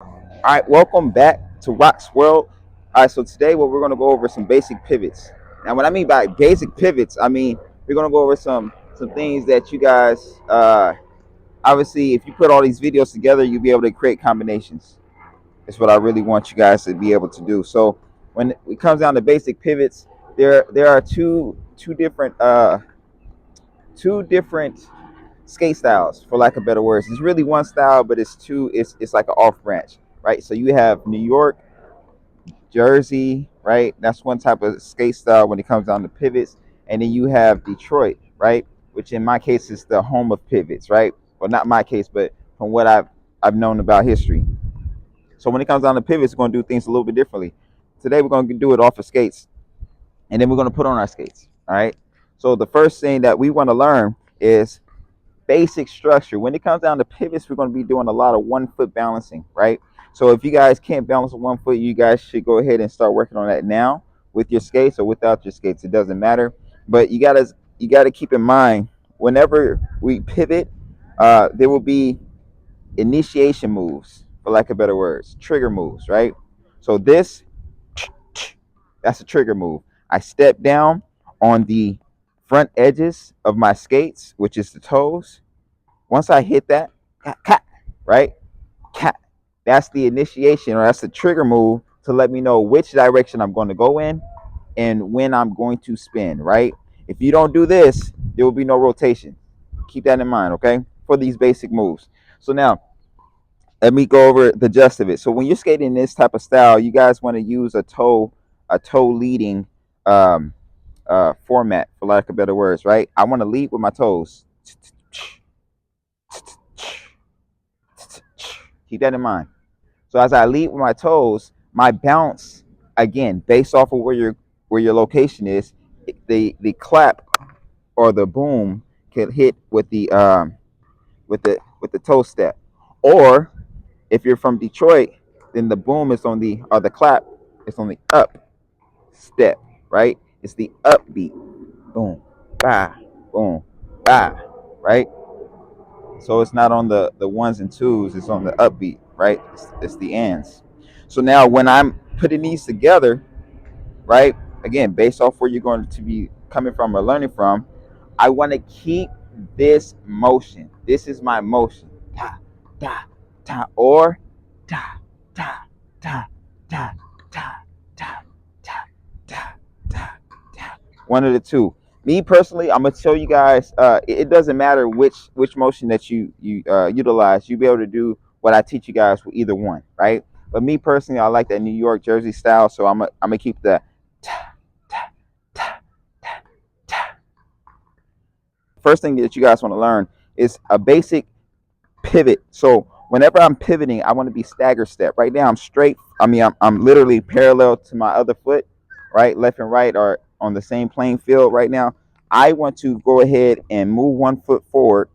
All right, welcome back to Rock's World. All right, so today we're going to go over some basic pivots. Now, what I mean by basic pivots, I mean we're going to go over some things that you guys obviously, if you put all these videos together, you'll be able to create combinations. That's what I really want you guys to be able to do. So when it comes down to basic pivots, there are two different skate styles, for lack of better words. It's really one style, but it's two. It's like an off branch, right? So you have New York, Jersey, right? That's one type of skate style when it comes down to pivots. And then you have Detroit, right? Which in my case is the home of pivots, right? Well, not my case, but from what I've known about history. So when it comes down to pivots, we're going to do things a little bit differently. Today we're going to do it off of skates, and then we're going to put on our skates. All right. So the first thing that we want to learn is basic structure. When it comes down to pivots, we're going to be doing a lot of 1 foot balancing, right? So if you guys can't balance on 1 foot, you guys should go ahead and start working on that now with your skates or without your skates. It doesn't matter. But you gotta keep in mind whenever we pivot, there will be initiation moves, for lack of better words, trigger moves, right? So this, that's a trigger move. I step down on the front edges of my skates, which is the toes. Once I hit that, right? That's the initiation, or that's the trigger move to let me know which direction I'm going to go in and when I'm going to spin, right? If you don't do this, there will be no rotation. Keep that in mind, okay? For these basic moves. So now, let me go over the gist of it. So when you're skating this type of style, you guys want to use a toe leading format, for lack of better words, right? I want to lead with my toes. Keep that in mind. So as I lead with my toes, my bounce again, based off of where your location is, the clap or the boom can hit with the toe step. Or if you're from Detroit, then the boom is on the or the clap is on the up step, right? It's the upbeat. Boom, bah, boom, bah, right? So it's not on the ones and twos, it's on the upbeat, right? It's the ands. So now when I'm putting these together, right? Again, based off where you're going to be coming from or learning from, I want to keep this motion. This is my motion. Da, da, da, or da, da, da, da, da, da, da, da, da, da. One of the two. Me personally, I'm gonna tell you guys. It doesn't matter which motion that you utilize. You'll be able to do what I teach you guys with either one, right? But me personally, I like that New York Jersey style, so I'm gonna keep the ta, ta, ta, ta, ta. First thing that you guys want to learn is a basic pivot. So whenever I'm pivoting, I want to be stagger step. Right now, I'm straight. I mean, I'm literally parallel to my other foot, right? Left and right are on the same playing field right now. I want to go ahead and move 1 foot forward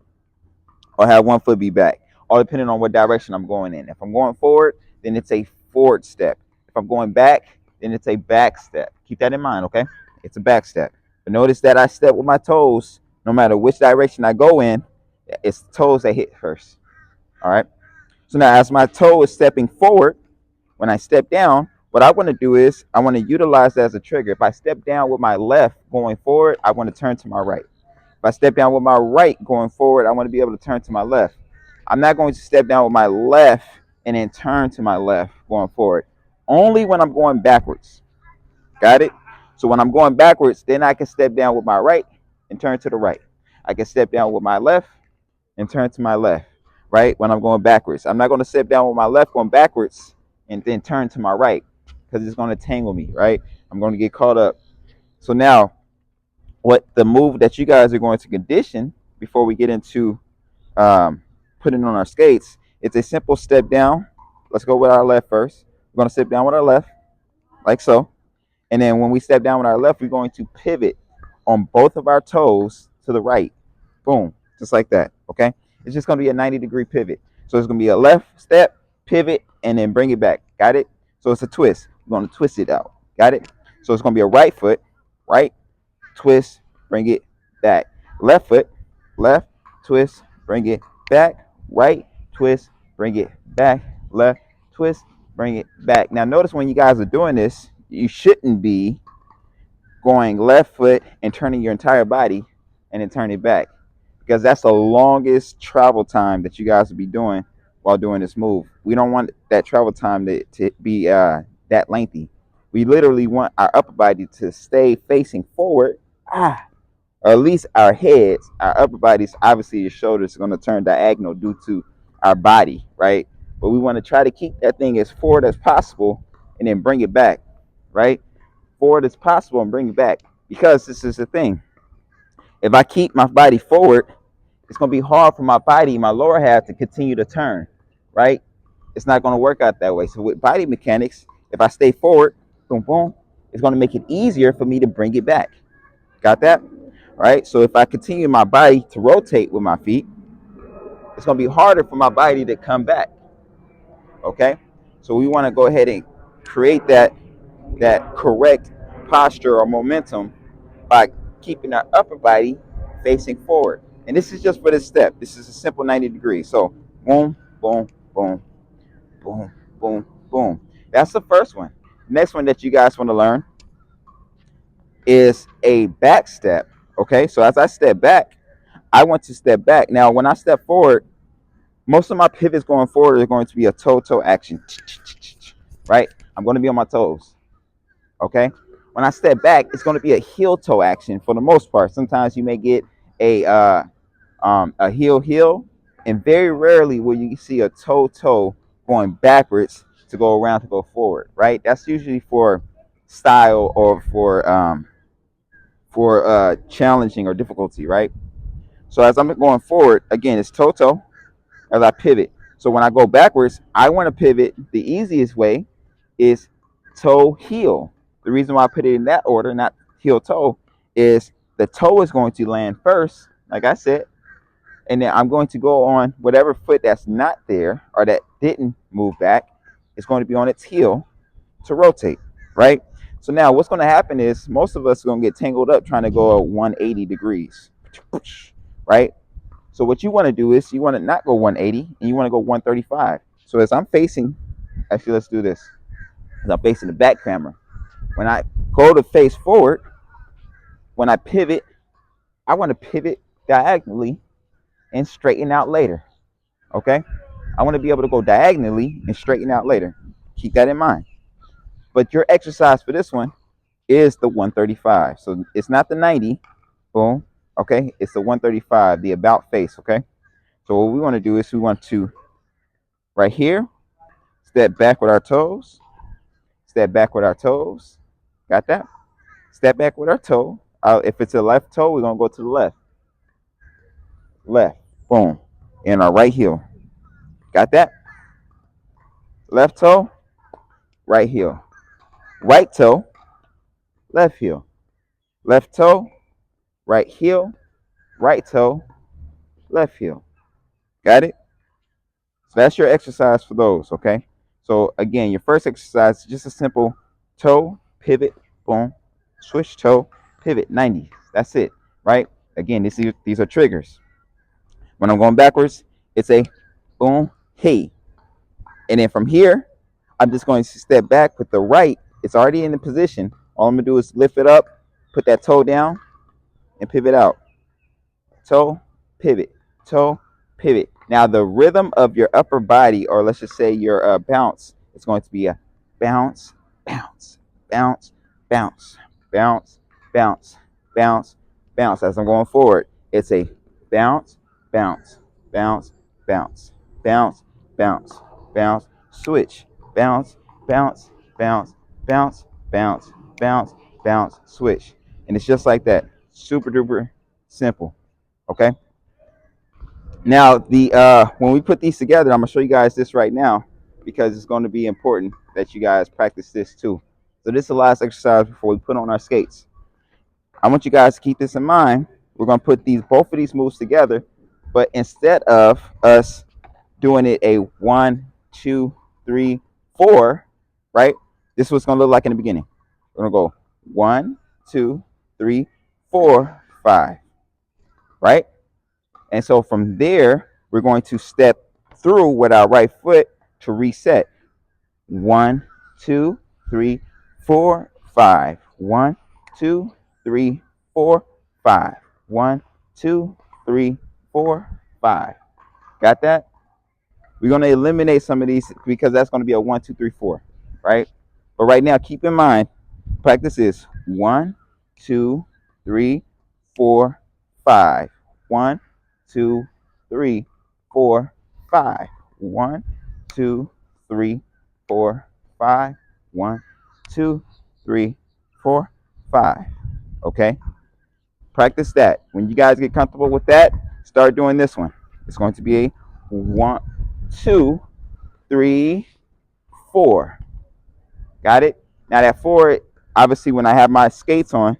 or have 1 foot be back, all depending on what direction I'm going in. If I'm going forward, then it's a forward step. If I'm going back, then it's a back step. Keep that in mind, okay? It's a back step. But notice that I step with my toes, no matter which direction I go in, it's the toes that hit first. All right. So now, as my toe is stepping forward, when I step down, what I want to do is I want to utilize that as a trigger. If I step down with my left going forward, I want to turn to my right. If I step down with my right going forward, I want to be able to turn to my left. I'm not going to step down with my left and then turn to my left going forward. Only when I'm going backwards. Got it? So when I'm going backwards, then I can step down with my right and turn to the right. I can step down with my left and turn to my left, right? When I'm going backwards. I'm not going to step down with my left going backwards and then turn to my right because it's going to tangle me, right? I'm going to get caught up. So now, what the move that you guys are going to condition before we get into putting on our skates, it's a simple step down. Let's go with our left first. We're going to step down with our left, like so. And then when we step down with our left, we're going to pivot on both of our toes to the right. Boom, just like that, okay? It's just going to be a 90-degree pivot. So it's going to be a left step, pivot, and then bring it back. Got it? So it's a twist. We're going to twist it out. Got it? So it's going to be a right foot, right, twist, bring it back. Left foot, left, twist, bring it back. Right, twist, bring it back. Left, twist, bring it back. Now notice when you guys are doing this, you shouldn't be going left foot and turning your entire body and then turn it back, because that's the longest travel time that you guys will be doing while doing this move. We don't want that travel time to be that lengthy. We literally want our upper body to stay facing forward, or at least our heads, our upper bodies. Obviously, your shoulders are going to turn diagonal due to our body, right? But we want to try to keep that thing as forward as possible and then bring it back, right? Forward as possible and bring it back. Because this is the thing. If I keep my body forward, it's going to be hard for my body, my lower half, to continue to turn, right? It's not going to work out that way. So with body mechanics, if I stay forward, boom, boom, it's going to make it easier for me to bring it back. Got that? Right? So if I continue my body to rotate with my feet, it's going to be harder for my body to come back. Okay? So we want to go ahead and create that correct posture or momentum by keeping our upper body facing forward. And this is just for this step. This is a simple 90 degrees. So boom, boom, boom, boom, boom, boom. That's the first one. Next one that you guys want to learn is a back step. Okay, so as I step back, I want to step back. Now, when I step forward, most of my pivots going forward are going to be a toe-toe action, right? I'm going to be on my toes. Okay, when I step back, it's going to be a heel-toe action for the most part. Sometimes you may get a heel, and very rarely will you see a toe-toe going backwards to go around to go forward, right? That's usually for style or for challenging or difficulty, right? So as I'm going forward, again, it's toe-toe as I pivot. So when I go backwards, I want to pivot. The easiest way is toe heel. The reason why I put it in that order, not heel toe, is the toe is going to land first, like I said, and then I'm going to go on whatever foot that's not there or that didn't move back. It's going to be on its heel to rotate, right? So now what's going to happen is most of us are going to get tangled up trying to go 180 degrees, right? So what you want to do is you want to not go 180 and you want to go 135. So as I'm facing, actually, let's do this. As I'm facing the back camera, when I go to face forward, when I pivot, I want to pivot diagonally and straighten out later. Okay? I want to be able to go diagonally and straighten out later. Keep that in mind. But your exercise for this one is the 135. So it's not the 90. Boom. Okay? It's the 135, the about face. Okay? So what we want to do is we want to, right here, step back with our toes. Step back with our toes. Got that? Step back with our toe. If it's a left toe, we're going to go to the left. Left. Boom. And our right heel. Got that? Left toe, right heel. Right toe, left heel. Left toe, right heel. Right toe, left heel. Got it? So that's your exercise for those, okay? So again, your first exercise is just a simple toe, pivot, boom, switch toe, pivot, 90. That's it, right? Again, these are triggers. When I'm going backwards, it's a boom, hey. And then from here, I'm just going to step back with the right. It's already in the position. All I'm going to do is lift it up, put that toe down, and pivot out. Toe, pivot, toe, pivot. Now, the rhythm of your upper body, or let's just say your bounce, is going to be a bounce, bounce, bounce, bounce, bounce, bounce, bounce, bounce. As I'm going forward, it's a bounce, bounce, bounce, bounce, bounce, bounce, bounce, switch, bounce, bounce, bounce, bounce, bounce, bounce, bounce, switch. And it's just like that. Super duper simple. Okay. Now when we put these together, I'm gonna show you guys this right now because it's going to be important that you guys practice this too. So this is the last exercise before we put on our skates. I want you guys to keep this in mind. We're gonna put both of these moves together, but instead of us doing it a 1, 2, 3, 4, right? This is what's gonna look like in the beginning. We're gonna go 1, 2, 3, 4, 5, right? And so from there, we're going to step through with our right foot to reset. 1, 2, 3, 4, 5. 1, 2, 3, 4, 5. 1, 2, 3, 4, 5. Got that? We're going to eliminate some of these because that's going to be a 1, 2, 3, 4, right? But right now, keep in mind, practice is 1, 2, 3, 4, 5. 1, 2, 3, 4, 5. 1, 2, 3, 4, 5. 1, 2, 3, 4, 5. Okay? Practice that. When you guys get comfortable with that, start doing this one. It's going to be a 1, 2, 3, 4. Got it? Now that 4, obviously when I have my skates on,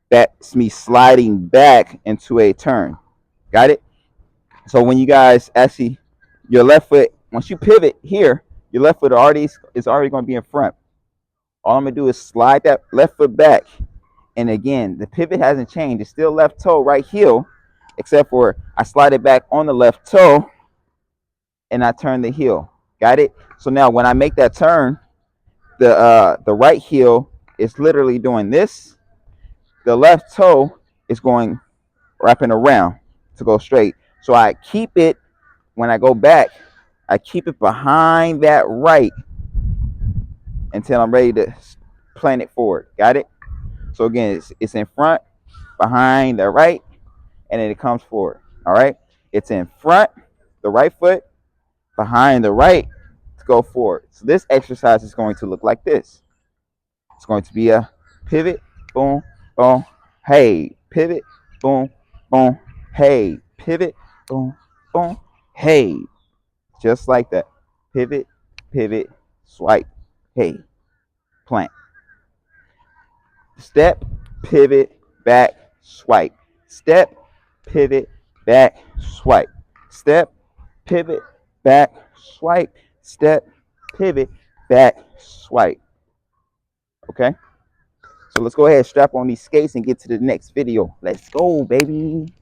that's me sliding back into a turn. Got it? So when you guys actually, your left foot, once you pivot here, your left foot is already going to be in front. All I'm going to do is slide that left foot back. And again, the pivot hasn't changed. It's still left toe, right heel, except for I slide it back on the left toe and I turn the heel. Got it? So now when I make that turn, the right heel is literally doing this. The left toe is going wrapping around to go straight. So I keep it, when I go back, I keep it behind that right until I'm ready to plant it forward. Got it? So again, it's in front, behind the right, and then it comes forward. All right? It's in front, the right foot, behind the right to go forward. So this exercise is going to look like this. It's going to be a pivot, boom, boom, hey, pivot, boom, boom, hey, pivot, boom, boom, hey. Just like that. Pivot, pivot, swipe, hey, plant. Step, pivot, back, swipe. Step, pivot, back, swipe. Step, pivot, back, swipe. Step, pivot, back, swipe. Okay? So let's go ahead and strap on these skates and get to the next video. Let's go, baby.